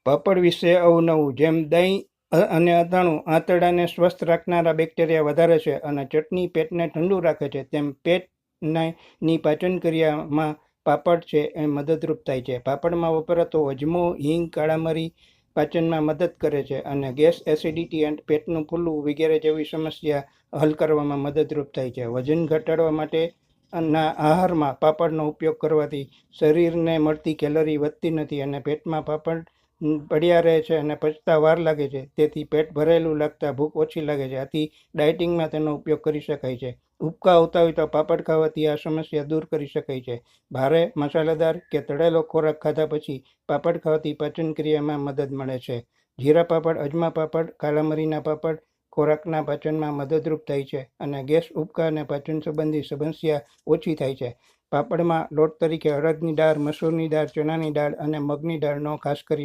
પાપડ વિશે અવનવું. જેમ દહીં અને અથાણું આંતરડાને સ્વસ્થ રાખનારા બેક્ટેરિયા વધારે છે અને ચટણી પેટને ઠંડુ રાખે છે, તેમ પેટની પાચન ક્રિયામાં પાપડ છે એ મદદરૂપ થાય છે. પાપડમાં વપરાતો અજમો, હિંગ, કાળા મરી પાચનમાં મદદ કરે છે અને ગેસ, એસિડિટી અને પેટનું ફૂલવું વગેરે જેવી સમસ્યા હલ કરવામાં મદદરૂપ થાય છે. વજન ઘટાડવા માટે ના આહારમાં પાપડનો ઉપયોગ કરવાથી શરીરને મળતી કેલરી વધતી નથી અને પેટમાં પાપડ પડ્યા રહે છે અને પચતા વાર લાગે છે, તેથી પેટ ભરેલું લાગતા ભૂખ ઓછી લાગે છે. આથી ડાયટિંગમાં તેનો ઉપયોગ કરી શકાય છે. ઉબકા આવતા હોય તો પાપડ ખાવાથી આ સમસ્યા દૂર કરી શકાય છે. ભારે, મસાલેદાર કે તળેલો ખોરાક ખાધા પછી પાપડ ખાવાથી પાચન ક્રિયામાં મદદ મળે છે. જીરા પાપડ, અજમા પાપડ, કાળા મરીના પાપડ ખોરાકના પાચનમાં મદદરૂપ થાય છે અને ગેસ, ઉબકા અને પાચન સંબંધી સમસ્યા ઓછી થાય છે. પાપડમાં લોટ તરીકે અડદની દાળ, મસૂરની દાળ, ચણાની દાળ અને મગની દાળનો ખાસ કરીને